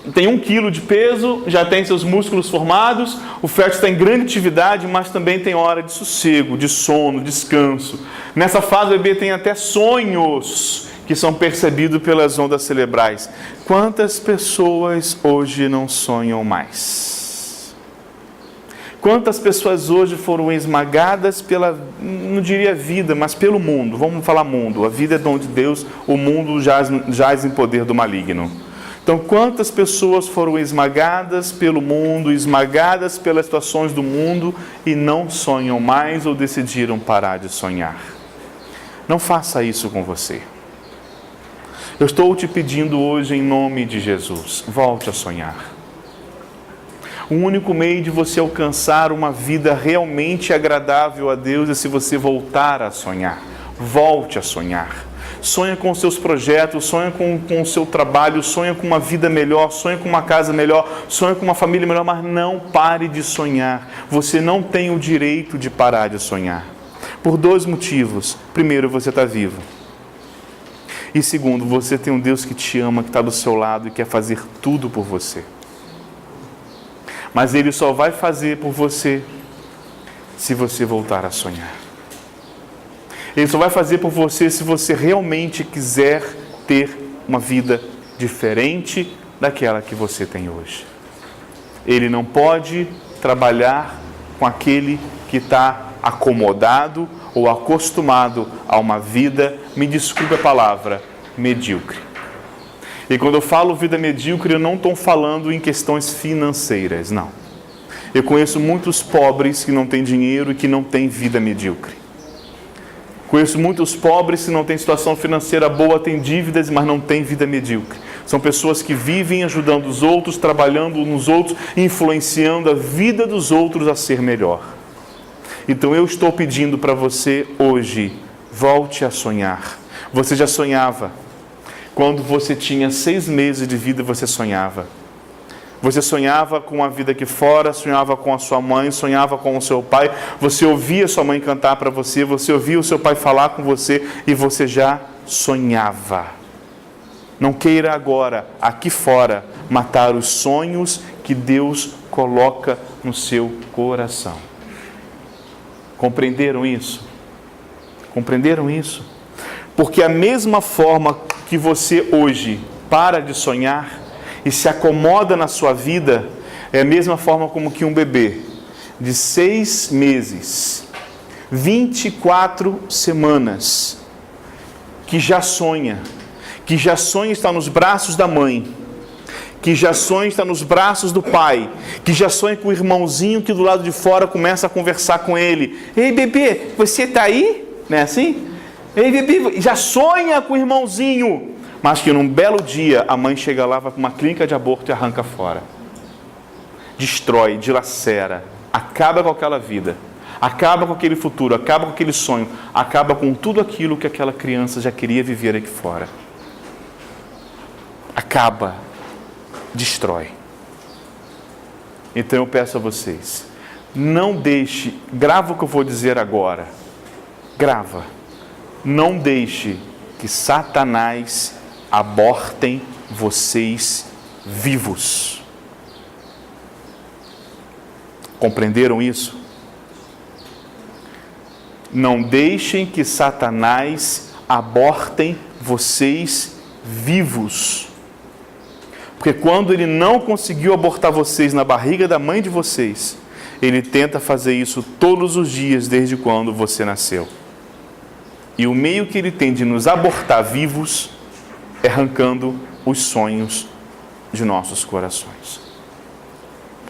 1 quilo de peso, já tem seus músculos formados. O feto está em grande atividade, mas também tem hora de sossego, de sono, descanso. Nessa fase o bebê tem até sonhos que são percebidos pelas ondas cerebrais. Quantas pessoas hoje não sonham mais? Quantas pessoas hoje foram esmagadas pela, não diria vida, mas pelo mundo? Vamos falar mundo. A vida é dom de Deus, o mundo jaz em poder do maligno. Então, quantas pessoas foram esmagadas pelo mundo, esmagadas pelas situações do mundo e não sonham mais ou decidiram parar de sonhar? Não faça isso com você. Eu estou te pedindo hoje em nome de Jesus, volte a sonhar. O único meio de você alcançar uma vida realmente agradável a Deus é se você voltar a sonhar. Volte a sonhar. Sonha com os seus projetos, sonha com o seu trabalho, sonha com uma vida melhor, sonha com uma casa melhor, sonha com uma família melhor, mas não pare de sonhar. Você não tem o direito de parar de sonhar. Por 2 motivos. Primeiro, você está vivo. E segundo, você tem um Deus que te ama, que está do seu lado e quer fazer tudo por você. Mas Ele só vai fazer por você se você voltar a sonhar. Ele só vai fazer por você se você realmente quiser ter uma vida diferente daquela que você tem hoje. Ele não pode trabalhar com aquele que está acomodado ou acostumado a uma vida, me desculpe a palavra, medíocre. E quando eu falo vida medíocre, eu não estou falando em questões financeiras, não. Eu conheço muitos pobres que não têm dinheiro e que não têm vida medíocre. Conheço muitos pobres que não têm situação financeira boa, têm dívidas, mas não têm vida medíocre. São pessoas que vivem ajudando os outros, trabalhando nos outros, influenciando a vida dos outros a ser melhor. Então eu estou pedindo para você hoje, volte a sonhar. Você já sonhava. Quando você tinha 6 meses de vida, você sonhava. Você sonhava com a vida aqui fora, sonhava com a sua mãe, sonhava com o seu pai, você ouvia sua mãe cantar para você, você ouvia o seu pai falar com você e você já sonhava. Não queira agora, aqui fora, matar os sonhos que Deus coloca no seu coração. Compreenderam isso? Compreenderam isso? Porque a mesma forma que você hoje para de sonhar e se acomoda na sua vida, é a mesma forma como que um bebê de 6 meses, 24 semanas, que já sonha estar nos braços da mãe, que já sonha estar nos braços do pai, que já sonha com o irmãozinho que do lado de fora começa a conversar com ele. Ei, bebê, você está aí? Não é assim? Ei, bebê, já sonha com o irmãozinho. Mas que num belo dia a mãe chega lá, vai para uma clínica de aborto e arranca fora. Destrói, dilacera, acaba com aquela vida, acaba com aquele futuro, acaba com aquele sonho, acaba com tudo aquilo que aquela criança já queria viver aqui fora. Acaba, destrói. Então eu peço a vocês, não deixe, grava o que eu vou dizer agora, grava, não deixe que Satanás abortem vocês vivos. Compreenderam isso? Não deixem que Satanás abortem vocês vivos. Porque quando ele não conseguiu abortar vocês na barriga da mãe de vocês, ele tenta fazer isso todos os dias desde quando você nasceu. E o meio que ele tem de nos abortar vivos é arrancando os sonhos de nossos corações.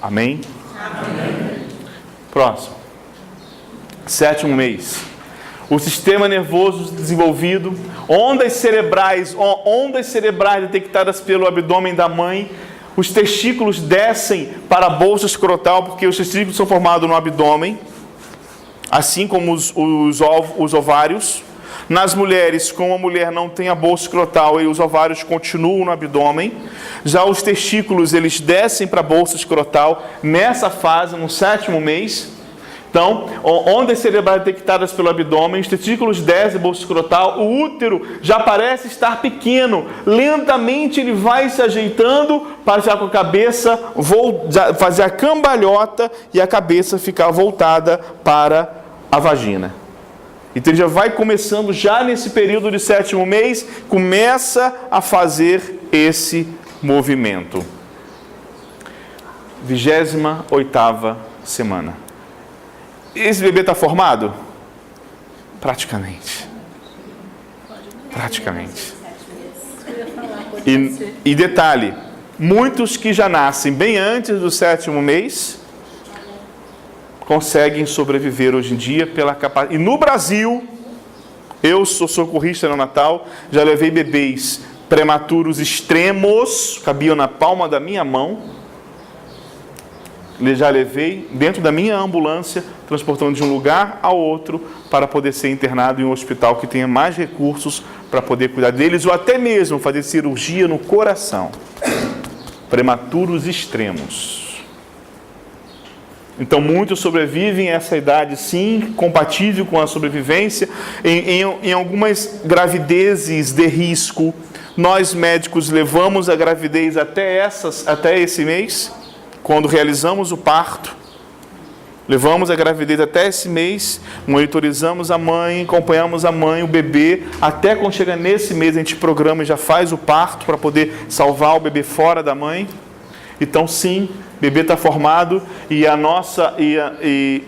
Amém? Amém. Próximo. 7º mês. O sistema nervoso desenvolvido, ondas cerebrais detectadas pelo abdômen da mãe. Os testículos descem para a bolsa escrotal, porque os testículos são formados no abdômen, assim como os ovários. Nas mulheres, como a mulher não tem a bolsa escrotal e os ovários continuam no abdômen, já os testículos eles descem para a bolsa escrotal nessa fase, no 7º mês. Então, ondas cerebrais detectadas pelo abdômen, os testículos descem a bolsa escrotal, o útero já parece estar pequeno, lentamente ele vai se ajeitando para ficar com a cabeça, fazer a cambalhota e a cabeça ficar voltada para a vagina. Então ele já vai começando, já nesse período de 7º mês, começa a fazer esse movimento. 28ª semana. Esse bebê está formado? Praticamente. E detalhe, muitos que já nascem bem antes do 7º mês, conseguem sobreviver hoje em dia pela capacidade. E no Brasil, eu sou socorrista neonatal, já levei bebês prematuros extremos, cabiam na palma da minha mão. Já levei dentro da minha ambulância, transportando de um lugar ao outro para poder ser internado em um hospital que tenha mais recursos para poder cuidar deles, ou até mesmo fazer cirurgia no coração. Prematuros extremos. Então, muitos sobrevivem a essa idade, sim, compatível com a sobrevivência. Em algumas gravidezes de risco, nós médicos levamos a gravidez até esse mês, quando realizamos o parto. Levamos a gravidez até esse mês, monitorizamos a mãe, acompanhamos a mãe, o bebê, até quando chega nesse mês a gente programa e já faz o parto para poder salvar o bebê fora da mãe. Então, sim, o bebê está formado e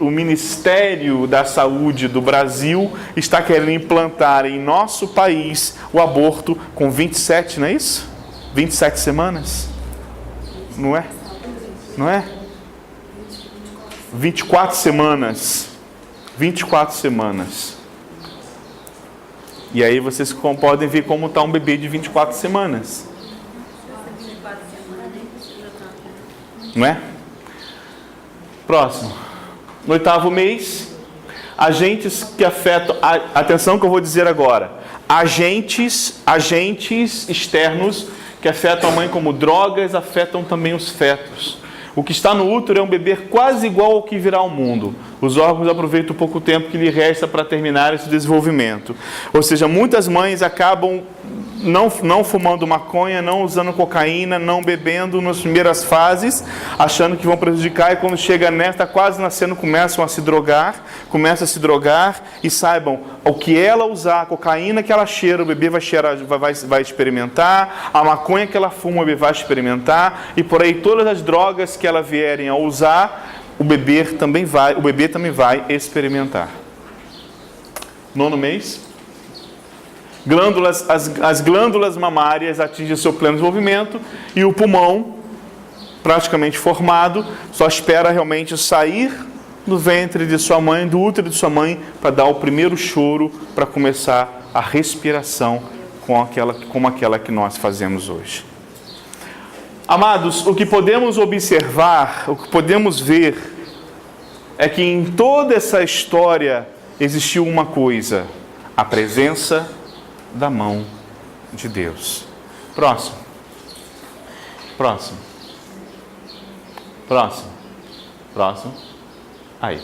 o Ministério da Saúde do Brasil está querendo implantar em nosso país o aborto com 27, não é isso? 27 semanas? Não é? Não é? 24 semanas. 24 semanas. E aí vocês podem ver como está um bebê de 24 semanas. Não é? Próximo. No 8º mês, agentes que afetam... Atenção que eu vou dizer agora. Agentes externos que afetam a mãe, como drogas, afetam também os fetos. O que está no útero é um bebê quase igual ao que virá ao mundo. Os órgãos aproveitam o pouco tempo que lhe resta para terminar esse desenvolvimento. Ou seja, muitas mães acabam não fumando maconha, não usando cocaína, não bebendo nas primeiras fases, achando que vão prejudicar, e quando chega nesta, quase nascendo, começam a se drogar, e saibam, o que ela usar, a cocaína que ela cheira, o bebê vai experimentar, a maconha que ela fuma, o bebê vai experimentar, e por aí todas as drogas que ela vierem a usar, o bebê também vai experimentar. 9º mês. As glândulas mamárias atingem seu pleno desenvolvimento e o pulmão, praticamente formado, só espera realmente sair do ventre de sua mãe, do útero de sua mãe, para dar o primeiro choro, para começar a respiração como aquela que nós fazemos hoje. Amados, o que podemos observar, o que podemos ver, é que em toda essa história existiu uma coisa: a presença da mão de Deus. Próximo. Aí.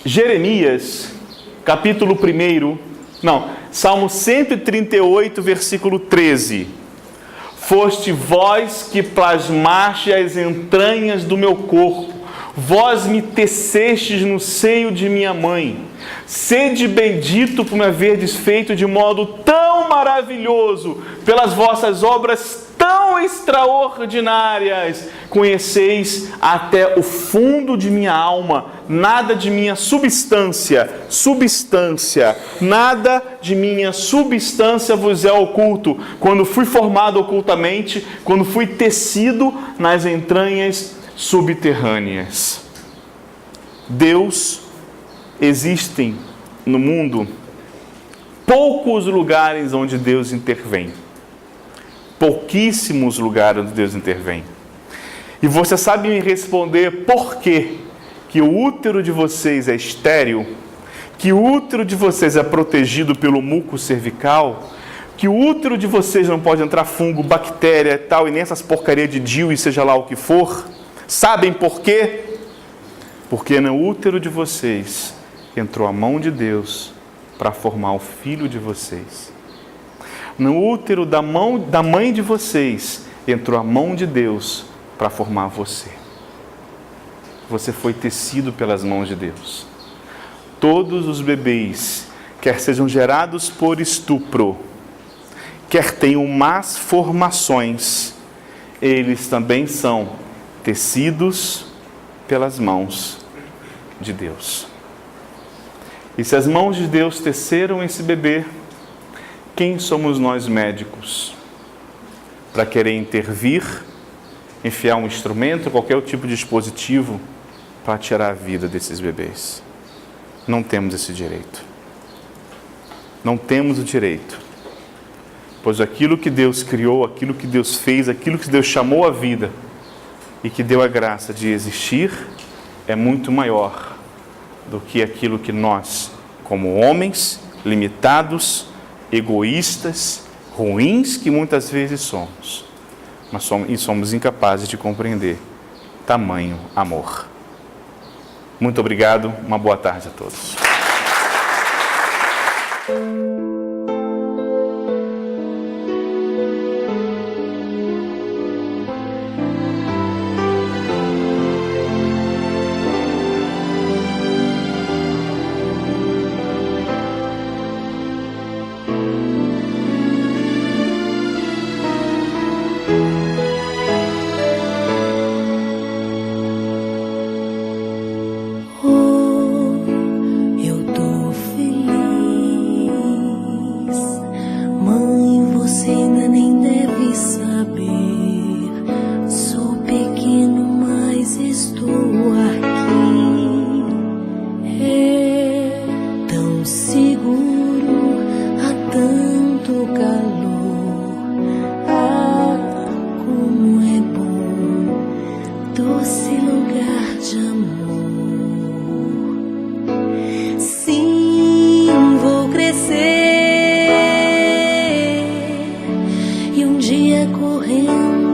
Jeremias, capítulo 1, Salmo 138, versículo 13. Foste vós que plasmaste as entranhas do meu corpo, vós me tecestes no seio de minha mãe. Sede bendito por me haverdes feito de modo tão maravilhoso, pelas vossas obras tão extraordinárias. Conheceis até o fundo de minha alma, nada de minha substância, nada de minha substância vos é oculto. Quando fui formado ocultamente, quando fui tecido nas entranhas subterrâneas. Existem no mundo poucos lugares onde Deus intervém. Pouquíssimos lugares onde Deus intervém. E você sabe me responder por quê que o útero de vocês é estéril, que o útero de vocês é protegido pelo muco cervical, que o útero de vocês não pode entrar fungo, bactéria e tal, e nem essas porcarias de DIU e seja lá o que for? Sabem por quê? Porque no útero de vocês entrou a mão de Deus para formar o filho de vocês. No útero da mãe de vocês entrou a mão de Deus para formar você. Você foi tecido pelas mãos de Deus. Todos os bebês, quer sejam gerados por estupro, quer tenham más formações, eles também são tecidos pelas mãos de Deus. E se as mãos de Deus teceram esse bebê, quem somos nós médicos para querer intervir, enfiar um instrumento, qualquer tipo de dispositivo para tirar a vida desses bebês? Não temos esse direito. Não temos o direito. Pois aquilo que Deus criou, aquilo que Deus fez, aquilo que Deus chamou a vida e que deu a graça de existir, é muito maior do que aquilo que nós, como homens limitados, egoístas, ruins que muitas vezes somos, somos incapazes de compreender tamanho amor. Muito obrigado, uma boa tarde a todos. Eu tô feliz. dia correndo